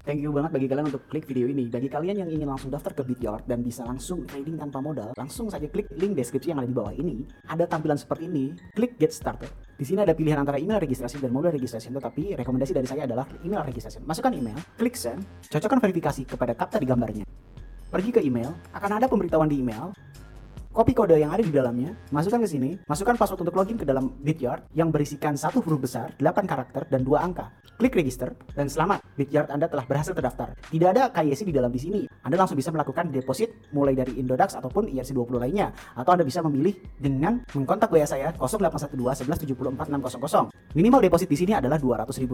Thank you banget bagi kalian untuk klik video ini. Bagi kalian yang ingin langsung daftar ke Bityard dan bisa langsung trading tanpa modal, langsung saja klik link deskripsi yang ada di bawah ini. Ada tampilan seperti ini, klik get started. Di sini ada pilihan antara email registrasi dan modal registrasi, tetapi rekomendasi dari saya adalah email registrasi. Masukkan email, klik send, cocokkan verifikasi kepada kapta di gambarnya. Pergi ke email, akan ada pemberitahuan di email. Copy kode yang ada di dalamnya, masukkan ke sini, masukkan password untuk login ke dalam Bityard yang berisikan 1 huruf besar, 8 karakter, dan 2 angka. Klik register, dan selamat, Bityard Anda telah berhasil terdaftar. Tidak ada KYC di dalam di sini. Anda langsung bisa melakukan deposit mulai dari Indodax ataupun ERC20 lainnya. Atau Anda bisa memilih dengan mengkontak WA saya 0812 11 74 600. Minimal deposit di sini adalah Rp200.000.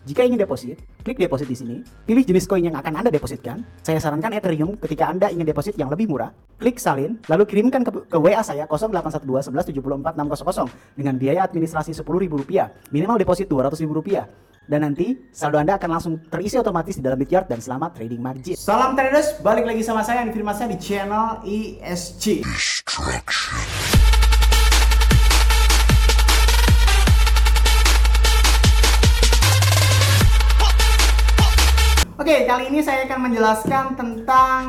Jika ingin deposit, klik deposit di sini, pilih jenis koin yang akan Anda depositkan. Saya sarankan Ethereum ketika Anda ingin deposit yang lebih murah. Klik salin, lalu kirimkan ke WA saya 0812 11 74 600 dengan biaya administrasi Rp10.000. Minimal deposit Rp200.000. Dan nanti saldo Anda akan langsung terisi otomatis di dalam Bityard dan selamat trading margin. Salam traders, balik lagi sama saya Andi Firmansyah di channel ESG. Oke, kali ini saya akan menjelaskan tentang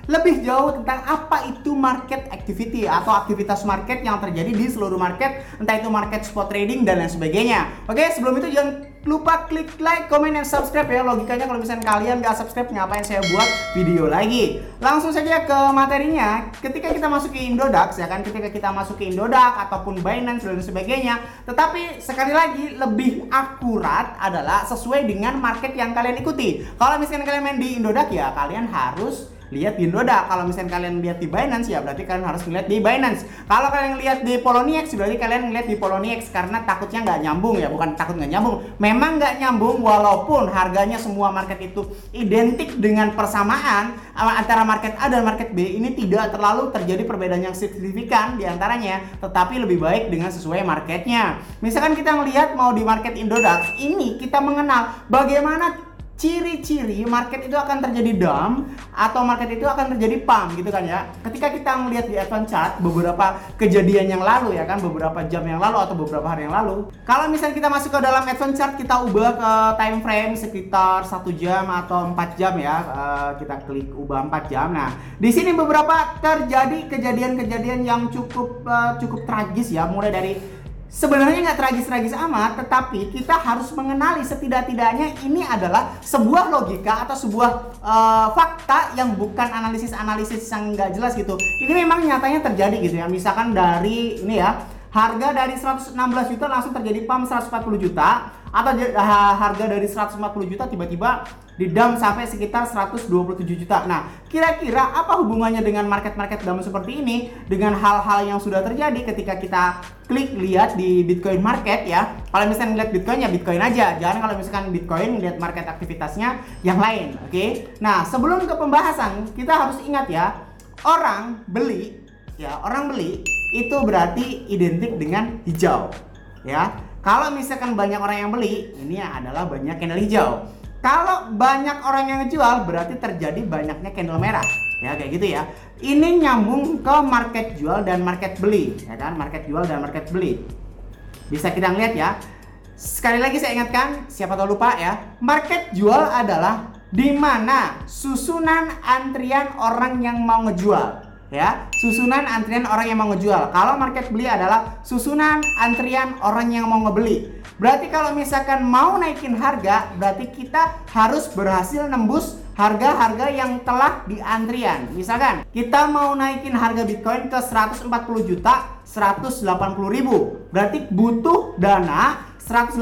lebih jauh tentang apa itu market activity atau aktivitas market yang terjadi di seluruh market, entah itu market spot trading dan lain sebagainya. Oke, sebelum itu jangan lupa klik like, comment, dan subscribe ya. Logikanya kalau misalnya kalian gak subscribe, ngapain saya buat video lagi. Langsung saja ke materinya. Ketika kita masuk ke Indodax ya kan, ketika kita masuk ke Indodax ataupun Binance dan sebagainya, tetapi sekali lagi lebih akurat adalah sesuai dengan market yang kalian ikuti. Kalau misalnya kalian main di Indodax ya kalian harus lihat di Indodax. Kalau misalnya kalian lihat di Binance ya berarti kalian harus melihat di Binance. Kalau kalian lihat di Poloniex berarti kalian lihat di Poloniex, karena takutnya nggak nyambung ya, bukan takut nggak nyambung, memang nggak nyambung walaupun harganya semua market itu identik dengan persamaan antara market A dan market B. Ini tidak terlalu terjadi perbedaan yang signifikan di antaranya, tetapi lebih baik dengan sesuai marketnya. Misalkan kita melihat mau di market Indodax ini, kita mengenal bagaimana ciri-ciri market itu akan terjadi dump atau market itu akan terjadi pump gitu kan ya. Ketika kita melihat di advance chart beberapa kejadian yang lalu ya kan, beberapa jam yang lalu atau beberapa hari yang lalu, kalau misalnya kita masuk ke dalam advance chart, kita ubah ke time frame sekitar 1 jam atau 4 jam ya, kita klik ubah 4 jam. Nah, di sini beberapa terjadi kejadian-kejadian yang cukup tragis ya, mulai dari sebenarnya nggak tragis-tragis amat, tetapi kita harus mengenali setidak-tidaknya ini adalah sebuah logika atau sebuah fakta yang bukan analisis-analisis yang nggak jelas gitu. Ini memang nyatanya terjadi gitu ya. Misalkan dari ini ya, harga dari 116 juta langsung terjadi pump 140 juta, atau harga dari 140 juta tiba-tiba di-dump sampai sekitar 127 juta. Nah, kira-kira apa hubungannya dengan market-market dump seperti ini dengan hal-hal yang sudah terjadi ketika kita klik lihat di Bitcoin market ya. Kalau misalnya lihat Bitcoin ya Bitcoin aja, jangan kalau misalkan Bitcoin lihat market aktivitasnya yang lain, oke? Nah, sebelum ke pembahasan, kita harus ingat ya, orang beli itu berarti identik dengan hijau ya. Kalau misalkan banyak orang yang beli, ini adalah banyak candle hijau. Kalau banyak orang yang ngejual, berarti terjadi banyaknya candle merah. Ya, kayak gitu ya. Ini nyambung ke market jual dan market beli, ya kan? Market jual dan market beli. Bisa kita ngeliat ya. Sekali lagi saya ingatkan, siapa tahu lupa ya. Market jual adalah di mana susunan antrian orang yang mau ngejual. Ya, susunan antrian orang yang mau ngejual. Kalau market beli adalah susunan antrian orang yang mau ngebeli. Berarti kalau misalkan mau naikin harga, berarti kita harus berhasil nembus harga-harga yang telah di antrian. Misalkan kita mau naikin harga Bitcoin ke 140 juta 180 ribu, berarti butuh dana 186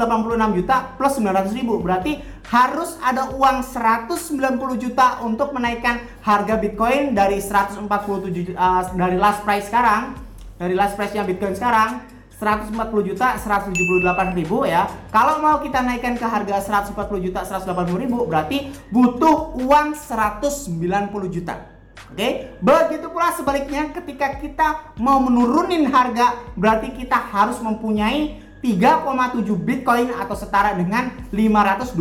juta plus 900 ribu. Berarti harus ada uang 190 juta untuk menaikkan harga Bitcoin dari 147 dari last price sekarang, dari last price-nya Bitcoin sekarang 140 juta 178 ribu ya. Kalau mau kita naikkan ke harga 140 juta 180 ribu, berarti butuh uang 190 juta. Oke, begitu pula sebaliknya ketika kita mau menurunin harga, berarti kita harus mempunyai 3,7 Bitcoin atau setara dengan 528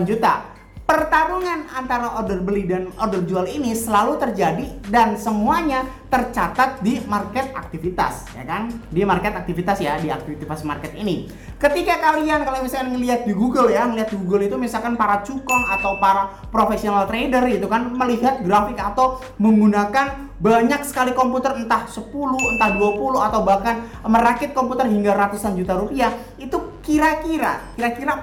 juta. Pertarungan antara order beli dan order jual ini selalu terjadi dan semuanya tercatat di market aktivitas, ya kan? Di market aktivitas ya, di aktivitas market ini. Ketika kalian kalau misalnya ngelihat di Google ya, ngelihat di Google itu misalkan para cukong atau para professional trader itu kan melihat grafik atau menggunakan banyak sekali komputer, entah 10, entah 20 atau bahkan merakit komputer hingga ratusan juta rupiah. Itu kira-kira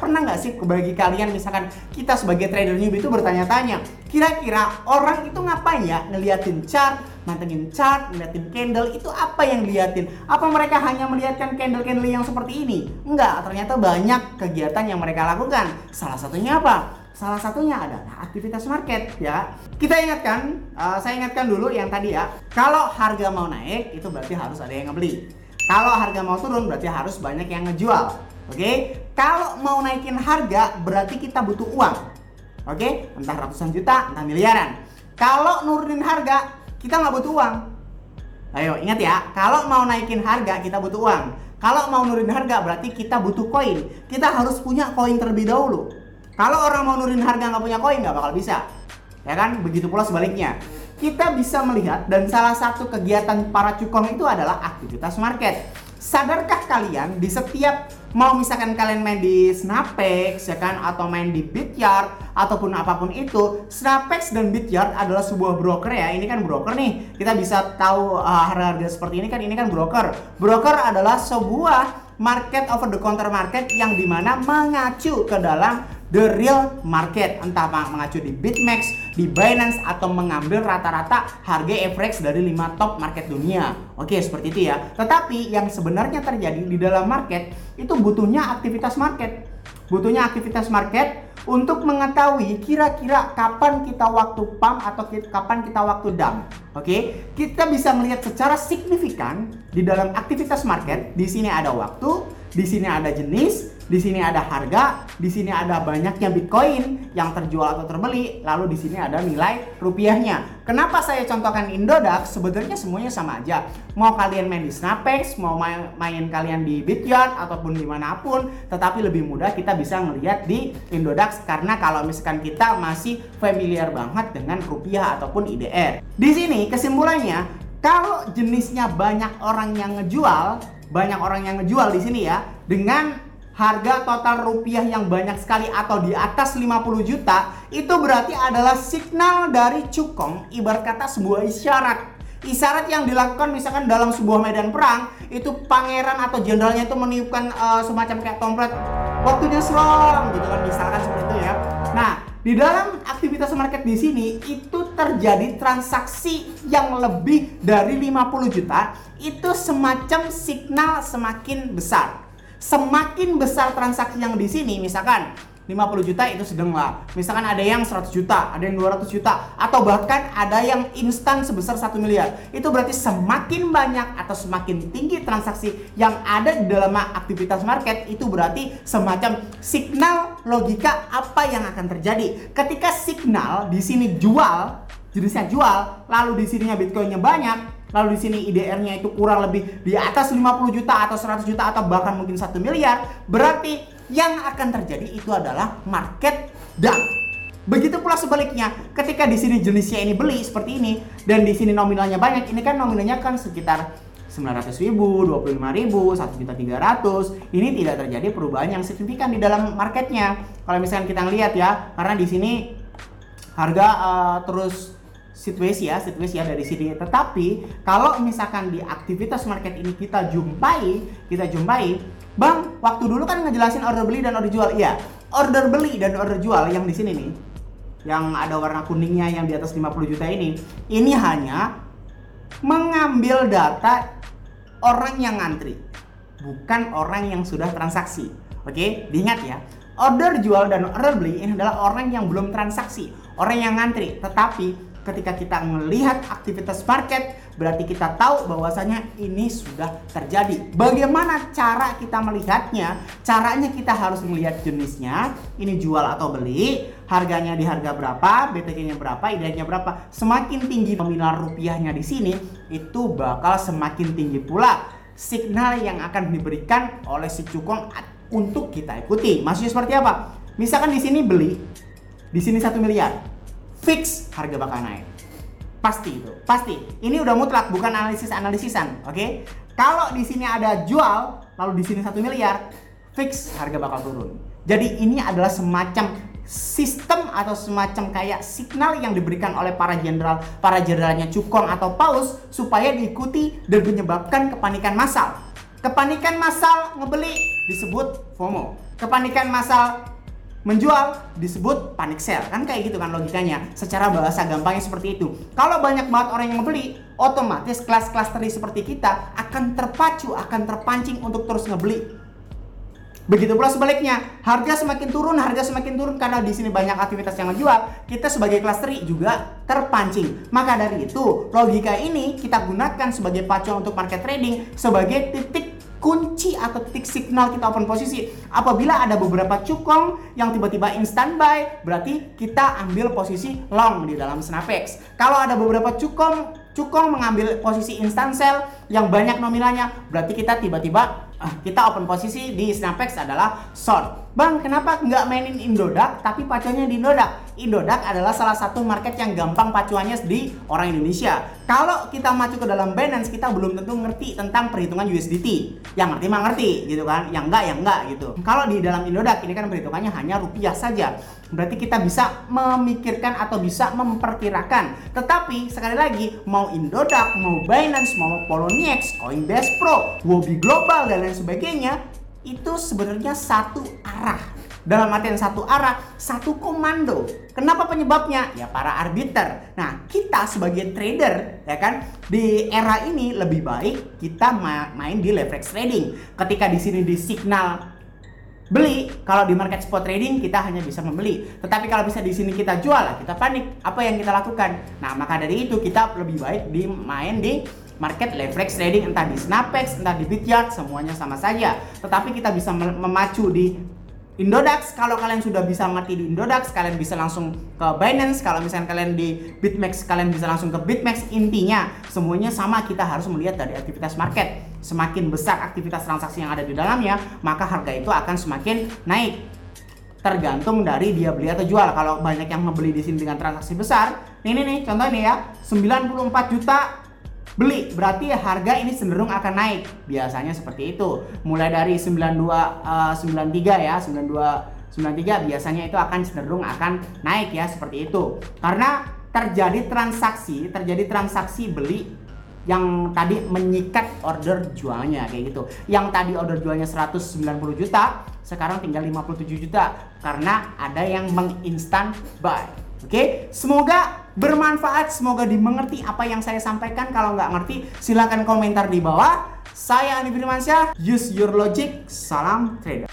pernah nggak sih bagi kalian misalkan kita sebagai trader newbie itu bertanya-tanya, kira-kira orang itu ngapain ya? Ngeliatin chart, mantengin chart, ngeliatin candle, itu apa yang diliatin? Apa mereka hanya melihatkan candle-candle yang seperti ini? Enggak, ternyata banyak kegiatan yang mereka lakukan. Salah satunya apa? Salah satunya adalah aktivitas market ya. Kita ingatkan, saya ingatkan dulu yang tadi ya. Kalau harga mau naik itu berarti harus ada yang ngebeli. Kalau harga mau turun berarti harus banyak yang ngejual. Oke? Kalau mau naikin harga berarti kita butuh uang. Oke? Entah ratusan juta, entah miliaran. Kalau nurunin harga kita nggak butuh uang. Ayo ingat ya, kalau mau naikin harga kita butuh uang. Kalau mau nurunin harga berarti kita butuh koin. Kita harus punya koin terlebih dahulu. Kalau orang mau nurunin harga nggak punya koin nggak bakal bisa, ya kan? Begitu pula sebaliknya. Kita bisa melihat dan salah satu kegiatan para cukong itu adalah aktivitas market. Sadarkah kalian di setiap mau misalkan kalian main di Snapex ya kan, atau main di Bityard ataupun apapun itu, Snapex dan Bityard adalah sebuah broker ya. Ini kan broker nih. Kita bisa tahu harga-harga seperti ini kan broker. Broker adalah sebuah market over the counter market yang dimana mengacu ke dalam the real market, entah mengacu di BitMEX, di Binance, atau mengambil rata-rata harga average dari 5 top market dunia. Oke, seperti itu ya. Tetapi yang sebenarnya terjadi di dalam market itu butuhnya aktivitas market. Butuhnya aktivitas market untuk mengetahui kira-kira kapan kita waktu pump atau kapan kita waktu dump. Oke, kita bisa melihat secara signifikan di dalam aktivitas market. Di sini ada waktu, di sini ada jenis, di sini ada harga, di sini ada banyaknya Bitcoin yang terjual atau terbeli, lalu di sini ada nilai rupiahnya. Kenapa saya contohkan Indodax? Sebenarnya semuanya sama aja. Mau kalian main di Snapex, mau main kalian di Bityard ataupun dimanapun, tetapi lebih mudah kita bisa ngelihat di Indodax karena kalau misalkan kita masih familiar banget dengan rupiah ataupun IDR. Di sini kesimpulannya, kalau jenisnya banyak orang yang ngejual di sini ya, dengan harga total rupiah yang banyak sekali atau di atas 50 juta, itu berarti adalah signal dari cukong, ibarat kata sebuah isyarat yang dilakukan misalkan dalam sebuah medan perang. Itu pangeran atau jenderalnya itu meniupkan semacam kayak trompet, waktunya serang gitu kan, misalkan seperti itu ya. Nah, di dalam aktivitas market di sini itu terjadi transaksi yang lebih dari 50 juta, itu semacam signal semakin besar. Semakin besar transaksi yang di sini, misalkan 50 juta itu sedang lah. Misalkan ada yang 100 juta, ada yang 200 juta, atau bahkan ada yang instan sebesar 1 miliar. Itu berarti semakin banyak atau semakin tinggi transaksi yang ada di dalam aktivitas market, itu berarti semacam signal logika apa yang akan terjadi. Ketika signal di sini jual, jenisnya jual, lalu di sininya Bitcoinnya banyak, lalu di sini IDR-nya itu kurang lebih di atas 50 juta atau 100 juta atau bahkan mungkin 1 miliar, berarti yang akan terjadi itu adalah market dump. Begitu pula sebaliknya, ketika di sini jenisnya ini beli seperti ini dan di sini nominalnya banyak, ini kan nominalnya kan sekitar 900.000, 25.000, 1.300.000. Ini tidak terjadi perubahan yang signifikan di dalam marketnya. Kalau misalkan kita lihat ya, karena di sini harga terus sideways ya dari sini. Tetapi kalau misalkan di aktivitas market ini kita jumpai, Bang, waktu dulu kan ngejelasin order beli dan order jual. Iya, order beli dan order jual yang di sini nih, yang ada warna kuningnya yang di atas 50 juta ini hanya mengambil data orang yang ngantri, bukan orang yang sudah transaksi. Oke, diingat ya. Order jual dan order beli ini adalah orang yang belum transaksi, orang yang ngantri. Tetapi ketika kita melihat aktivitas market, berarti kita tahu bahwasanya ini sudah terjadi. Bagaimana cara kita melihatnya? Caranya kita harus melihat jenisnya, ini jual atau beli, harganya di harga berapa, BTC-nya berapa, IDR-nya berapa. Semakin tinggi nominal rupiahnya di sini, itu bakal semakin tinggi pula signal yang akan diberikan oleh si cukong untuk kita ikuti. Maksudnya seperti apa? Misalkan di sini beli, di sini 1 miliar. Fix harga bakal naik. Pasti itu, pasti. Ini udah mutlak, bukan analisan, oke? Kalau di sini ada jual, lalu di sini 1 miliar, fix harga bakal turun. Jadi ini adalah semacam sistem atau semacam kayak signal yang diberikan oleh para jenderalnya Cukong atau Paus supaya diikuti dan menyebabkan kepanikan massal. Kepanikan massal ngebeli disebut FOMO. Kepanikan massal menjual disebut panic sell. Kan kayak gitu kan logikanya. Secara bahasa gampangnya seperti itu. Kalau banyak banget orang yang ngebeli, otomatis kelas-kelas tadi seperti kita akan terpacu, akan terpancing untuk terus ngebeli. Begitu pula sebaliknya, harga semakin turun karena di sini banyak aktivitas yang menjual, kita sebagai kelas teri juga terpancing. Maka dari itu, logika ini kita gunakan sebagai pacuan untuk market trading sebagai titik kunci atau titik signal kita open posisi. Apabila ada beberapa cukong yang tiba-tiba instant buy, berarti kita ambil posisi long di dalam Snapex. Kalau ada beberapa cukong mengambil posisi instant sell yang banyak nominalnya, berarti kita tiba-tiba kita open posisi di Snapex adalah short. Bang, kenapa nggak mainin Indodax tapi pacuannya di Indodax? Indodax adalah salah satu market yang gampang pacuannya di orang Indonesia. Kalau kita maju ke dalam Binance, kita belum tentu ngerti tentang perhitungan USDT. Yang ngerti mah ngerti gitu kan, yang enggak gitu. Kalau di dalam Indodax ini kan perhitungannya hanya rupiah saja. Berarti kita bisa memikirkan atau bisa memperkirakan. Tetapi sekali lagi, mau Indodax, mau Binance, mau Poloniex, Coinbase Pro, Huobi Global dan lain sebagainya, itu sebenarnya satu arah. Dalam artian satu arah, satu komando. Kenapa penyebabnya? Ya para arbiter. Nah, kita sebagai trader, ya kan, di era ini lebih baik kita main di leverage trading. Ketika di sini di signal beli, kalau di market spot trading kita hanya bisa membeli. Tetapi kalau bisa di sini kita jual, kita panik. Apa yang kita lakukan? Nah, maka dari itu kita lebih baik main di market leverage trading, entah di Snapex, entah di Bityard, semuanya sama saja. Tetapi kita bisa memacu di Indodax. Kalau kalian sudah bisa ngerti di Indodax, kalian bisa langsung ke Binance. Kalau misalnya kalian di Bitmex, kalian bisa langsung ke Bitmex. Intinya semuanya sama, kita harus melihat dari aktivitas market. Semakin besar aktivitas transaksi yang ada di dalamnya, maka harga itu akan semakin naik. Tergantung dari dia beli atau jual. Kalau banyak yang membeli di sini dengan transaksi besar, nih contoh nih ya, 94 juta beli, berarti harga ini cenderung akan naik. Biasanya seperti itu. Mulai dari 9293 ya, 9293 biasanya itu akan cenderung akan naik ya, seperti itu. Karena terjadi transaksi beli yang tadi menyikat order jualnya kayak gitu. Yang tadi order jualnya 190 juta, sekarang tinggal 57 juta karena ada yang menginstan buy. Oke, semoga bermanfaat, semoga dimengerti apa yang saya sampaikan. Kalau nggak ngerti, silahkan komentar di bawah. Saya Andi Firmansyah, use your logic, salam trader.